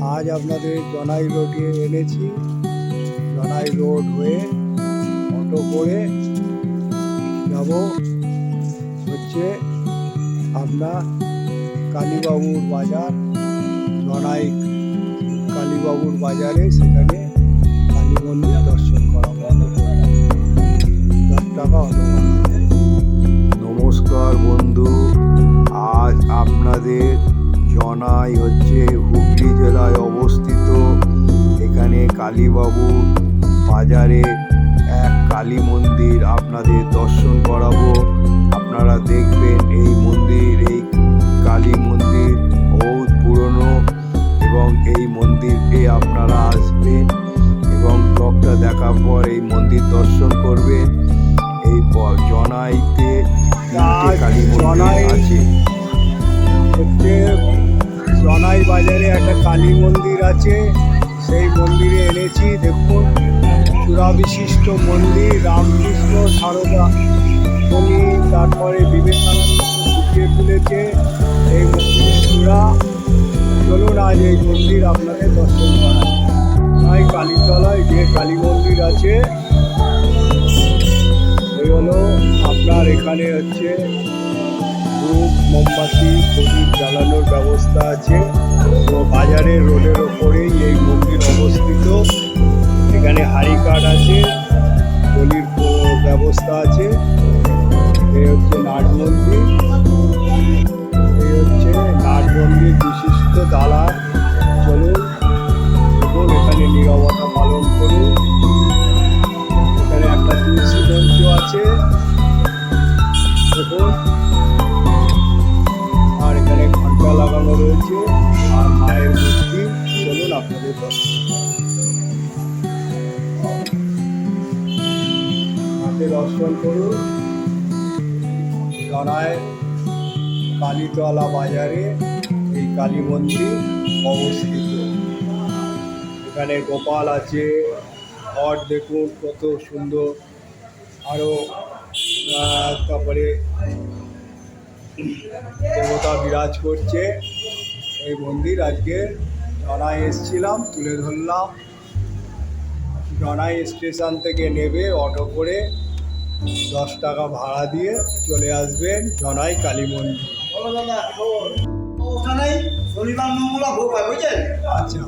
আজ আপনাদের জনাই রোডে এনেছি। জনাই রোড হয়ে অটো করে যাব হচ্ছে আপনার কালীবাবুর বাজার। জনাই কালীবাবুর বাজারে সেখানে কালী মন্দির দর্শন করা 10 টাকা অটো। নমস্কার বন্ধু, আজ আপনাদের জনাই হচ্ছে হুগলি জেলায় অবস্থিত। এখানে কালীবাবুর বাজারে এক কালী মন্দির আপনাদের দর্শন করাবো। আপনারা দেখবেন এই মন্দির, এই কালী মন্দির বহুত পুরনো এবং এই মন্দিরে আপনারা আসবেন এবং ব্লগটা দেখার পর এই মন্দির দর্শন করবেন। এই জনাইতে কালী মন্দির আছে। হচ্ছে জনাই বাজারে একটা কালী মন্দির আছে, সেই মন্দিরে এনেছি। দেখুন, চূড়াবিশিষ্ট মন্দির, রামকৃষ্ণ সারদা উনি তারপরে বিবেকানন্দ ফুটিয়ে তুলেছে এই মন্দিরের চূড়া। চলুন আজ এই মন্দির আপনাদের দর্শন করা। তাই কালীতলায় যে কালী মন্দির আছে এই হলো আপনার, এখানে হচ্ছে ধূপ, মোমবাতি, প্রদীপ জ্বালানোর ব্যবস্থা আছে। তো বাজারের রোডের ওপরেই এই মন্দির অবস্থিত। এখানে হাড়ি কাঠ আছে, বলির ব্যবস্থা আছে। এই হচ্ছে নাট মন্দির, এই হচ্ছে নাট মন্দির বিশিষ্ট দালান। চলুন দেখুন, এখানে নীরবতা পালন করুন। এখানে একটা তুলসী মঞ্চ আছে দেখুন, আর এখানে ঘন্টা লাগানো রয়েছে আর মায়ের মূর্তি। চলুন আপনাদের দর্শন করুন। জনাই কালীতলা বাজারে এই কালী মন্দির অবস্থিত। এখানে গোপাল আছে, ঘট দেখুন কত সুন্দর। আরও তারপরে দেবতা বিরাজ করছে। এই মন্দির আজকে জনাই এসেছিলাম, তুলে ধরলাম। জনাই স্টেশন থেকে নেবে অটো করে 10 টাকা ভাড়া দিয়ে চলে আসবেন জনাই কালী মন্দির। শনিবার মঙ্গলা ভোগ হয়, বুঝলেন? আচ্ছা,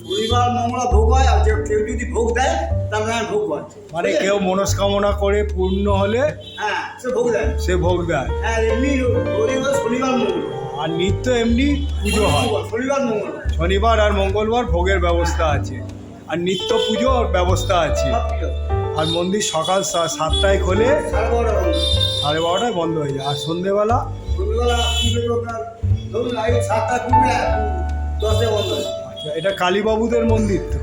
শনিবার মঙ্গলা ভোগ হয়, আর কেউ যদি ভোগ দেয় তাহলে ভোগ হয়। মানে কেউ মনস্কামনা করে পূর্ণ হলে হ্যাঁ, সে ভোগ দেয়। সে ভোগ দেয়। হ্যাঁ, এমনি শনিবার মঙ্গল আর নিত্য এমনি পুজো হয়। শনিবার মঙ্গল, শনিবার আর মঙ্গলবার ভোগের ব্যবস্থা আছে, আর নিত্য পুজোর ব্যবস্থা আছে। আর মন্দির সকাল 7টায় খোলে, 12:30টায় বন্ধ হয়ে যায়। আর সন্ধেবেলা আচ্ছা, এটা কালীবাবুদের মন্দির তো?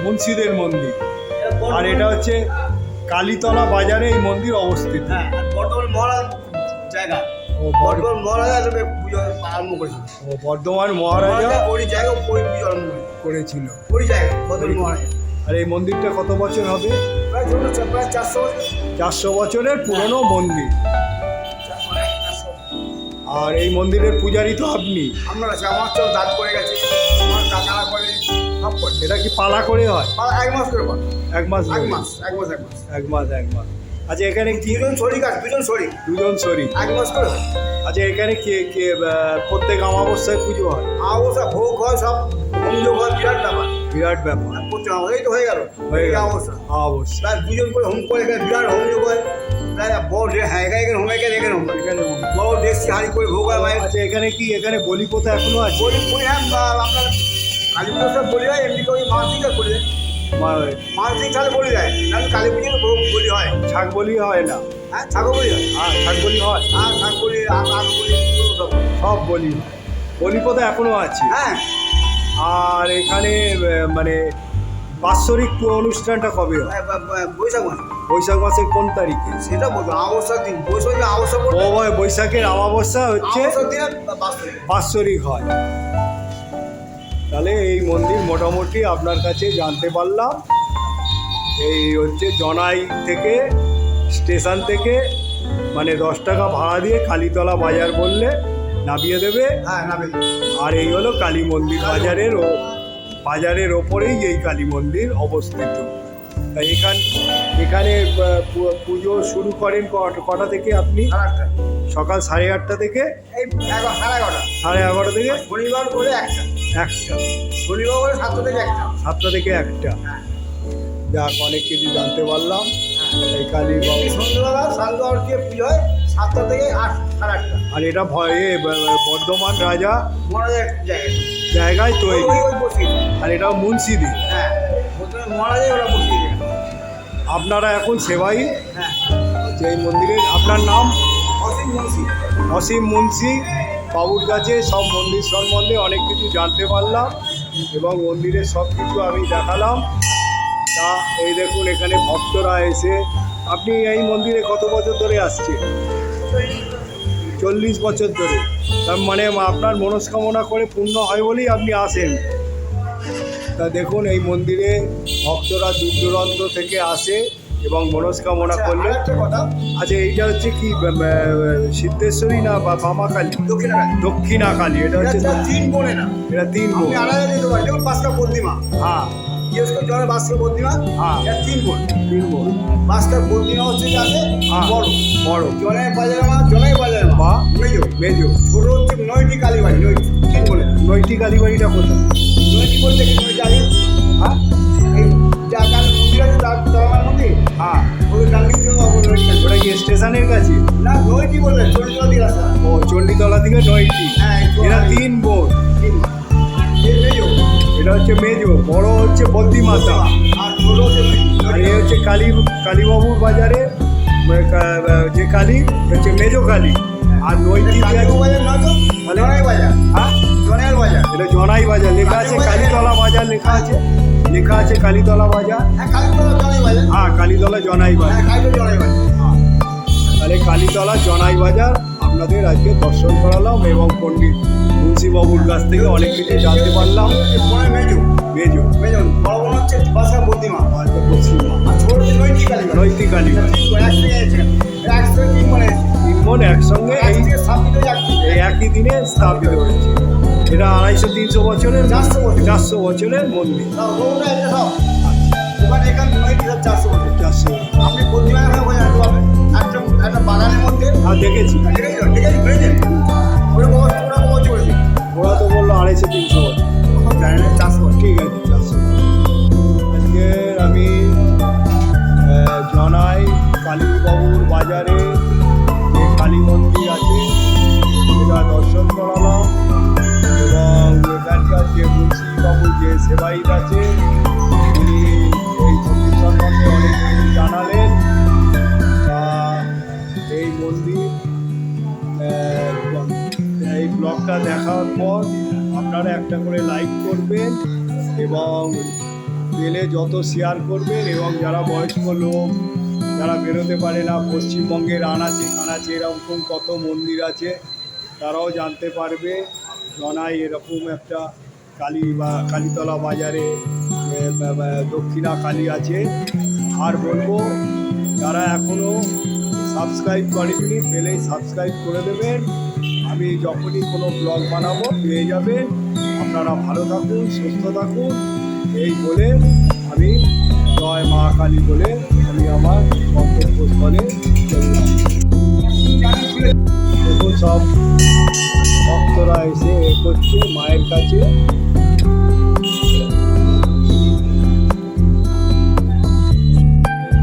মুন্সিদের মন্দির। আর এটা হচ্ছে কালীতলা বাজারে এই মন্দির অবস্থিত। বর্ধমান মহারাজা করেছিল। আর এই মন্দিরটা কত বছর হবে? প্রায় 400 বছরের পুরনো মন্দির। আর এই মন্দিরের পূজারী তো আপনি? আমার দাঁত করে গেছে, আমার কাকারা করে, সব করে। এটা কি পালা করে হয়? 1 মাস করে পালা। 1 মাস? 1 মাস। 1 মাস। আচ্ছা, এখানে কি দুজন শরীর আছে? দুজন শরীর। 1 মাস করে। আচ্ছা, এখানে কে প্রত্যেক অমাবস্যায় পুজো হয়? অবস্থা ভোগ হয়, সব হোমযোগ হয়, বিরাট ব্যাপার। এই তো হয়ে গেল অবস্থা। অবশ্যই। প্রায় 2 জন করে হোম করে, এখানে বিরাট হোমযোগ হয়। প্রায় বড় এখানে হোম, এখানে বড় দেশি হাঁড়ি করে ভোগ হয় মায়ের। আচ্ছা, এখানে বলি প্রথা এখনো আছে? বলি হ্যাঁ, আপনার কালী পুজো বলি হয়, এমনি করে মানসিক বলি দেয়। মানসিক তাহলে বলি দেয়, তাহলে কালী পুজোর ভোগ বলি হয়। ছাগ বলি হয় না? হ্যাঁ, ছাগল বলি হয়। হ্যাঁ, ছাগ বলি হয়। হ্যাঁ, ছাগ বলি, আগ বলি, সব বলি হয়। বলি প্রথা এখনো আছে? হ্যাঁ। আর এখানে মানে বাৎসরিক অনুষ্ঠানটা কবে হয়? বৈশাখ মাস। বৈশাখ মাসের কোন তারিখে? সেটা বলবো, অমাবস্যার দিন। বৈশাখের অমাবস্যা হচ্ছে বাৎসরিক হয়। তাহলে এই মন্দির মোটামুটি আপনার কাছে জানতে পারলাম। এই হচ্ছে জনাই থেকে, স্টেশন থেকে মানে 10 টাকা ভাড়া দিয়ে কালীতলা বাজার বললে নামিয়ে দেবে। হ্যাঁ নামে আর এই হলো কালী মন্দির, বাজারের ওপরেই এই কালী মন্দির অবস্থিত। তাই এখানে পুজো শুরু করেন কটা থেকে আপনি? সকাল 8:30 থেকে এই 11:30 11:30 থেকে শনিবার করে 1টা শনিবার করে 7টা থেকে 1টা 7টা থেকে 1টা। হ্যাঁ যাক, অনেক কিছু জানতে পারলাম এই কালী বাবু। সন্ধ্যাবেলা সান্ধ্যা আরতি পুজো হয় 7টা থেকে 8:30। আর এটা বর্ধমান রাজা মহারাজের জায়গায় তৈরি, ওই বসিয়ে আর এটাও মুন্সিদি। হ্যাঁ প্রথমে মহারাজে ওরা বসিয়ে দেয়। আপনারা এখন সেবাই হ্যাঁ যে এই মন্দিরের, আপনার নাম? অসীম মুন্সি। অসীম মুন্সি বাবুর কাছে সব মন্দির সম্বন্ধে অনেক কিছু জানতে পারলাম এবং মন্দিরের সব কিছু আমি দেখালাম। তা এই দেখুন এখানে ভক্তরা এসে, আপনি এই মন্দিরে কত বছর ধরে আসছেন? 40 বছর ধরে। তার মানে আপনার মনস্কামনা করে পূর্ণ হয় বলেই আপনি আসেন। তা দেখুন এই মন্দিরে ভক্তরা দূর দূরান্ত থেকে আসে এবং মনস্কামনা করলে। একটা কথা, আচ্ছা, এইটা হচ্ছে কি সিদ্ধেশ্বরী না বামাকালী? দক্ষিণাকালী। এটা হচ্ছে এটা 3 বোনে না, এটা 3 বোন। আমি আড়াই দিতে পারি। যেমন 5টা বদ্দিমা, হ্যাঁ জিজ্ঞেস করে জনের 5টা বদ্দিমা, হ্যাঁ। এটা 3 বোন। 3 বোন। 5টা বদ্দিমা হচ্ছে যাতে হ্যাঁ। বড় বড় জনের বাজারে মা, জনের বাজারে মা, বা মেজো মেজো। ছোট হচ্ছে 9টি কালীবাড়ি, 3 বোনে। 9টি কালীবাড়িটা কোথায়? 9টি বলতে কি 9টি আগে? হ্যাঁ এই যা কালী মন্দির আছে তার তলার মন্দির, হ্যাঁ। ওই ডাঙ্গির জন্য 9টি কালী। ওটা কি স্টেশনের কাছে? না 9টি বললে চন্ডিতলা দিয়ে রাস্তা। ও, চণ্ডীতলা থেকে 9টি। হ্যাঁ এরা 3 বোন। 3 এই মেজো, এটা হচ্ছে মেজো, বড় হচ্ছে বদ্দিমাতা। আর ছোট হচ্ছে আর এ হচ্ছে কালীবাবুর বাজারে যে কালী হচ্ছে মেজো কালী। আর 9টি বাজার নয় তো, জনাই বাজার। হ্যাঁ, জনের বাজার। এটা জনাই বাজার লেখা আছে, কালীতলা বাজার লেখা আছে, কালীতলা বাজার। হ্যাঁ কালীতলা জনাই বাজার। হ্যাঁ, কালীতলা জনাই বাজার। হ্যাঁ কালীতলা জনাই বাজার। হ্যাঁ, তাহলে কালীতলা জনাই বাজার আপনাদের আজকে দর্শন করালাম এবং পণ্ডিত মুন্সিবাবুর কাছ থেকে অনেক কিছু জানতে পারলাম। পরে মেজো, মেজো মেজো বড় বোন হচ্ছে 5টা বদ্দিমা, পশ্চিমবঙ্গ আর ছোট হচ্ছে 9টি কালীবাড়ি। 9টি কালীবাড়ি। একসঙ্গে 3 বোন এসেছে। 3 বোন একসঙ্গে এই স্থাপিত যাচ্ছে। একই দিনে স্থাপিত হয়েছে। এটা 250-300 বছরের 400 বছর। 400 বছরের মন্দির। ওটা এটা সব ওখানে এখানে 9টি সব 400 বছর। 400। আপনি বদ্দিমা এখানে জানতে পারবেন একটা বাগানের মধ্যে। আর দেখেছি, বুঝেছেন ওরা কত করেছে? ওরা তো বললো 250-300 বছর। জানেন 400 বছর। ঠিক আছে, 400। আজকে আমি জনাই কালীবাবুর বাজারে যে কালী মন্দির আছে সেটা দর্শন করালাম এবং এখানকার যে মুন্সিবাবু যে সেবাইত আছে তিনি এই মন্দির সম্বন্ধে অনেক কিছু জানালেন। তা এই মন্দির এই ব্লগটা দেখার পর আপনারা একটা করে লাইক করবেন এবং পেলে যত শেয়ার করবেন এবং যারা বয়স্ক লোক যারা বেরোতে পারে না, পশ্চিমবঙ্গের আনাচে কানাচে এরকম কত মন্দির আছে তারাও জানতে পারবে। জনাই এরকম একটা কালী বা কালীতলা বাজারে দক্ষিণা কালী আছে। আর বলবো যারা এখনও সাবস্ক্রাইব করেননি পেলেই সাবস্ক্রাইব করে দেবেন। আমি যখনই কোনো ব্লগ বানাবো পেয়ে যাবেন। আপনারা ভালো থাকুন, সুস্থ থাকুন, এই বলে আমি জয় মা কালী বলে আমি আমার গন্তব্যস্থলে চললাম। দেখুন সব ভক্তরা এসে করছে মায়ের কাছে।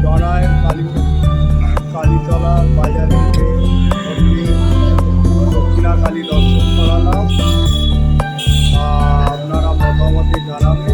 জনায়ের কালীতলার বাজারে দক্ষিণা কালী দর্শন করালাম। আপনারা মতামতে জানাবেন।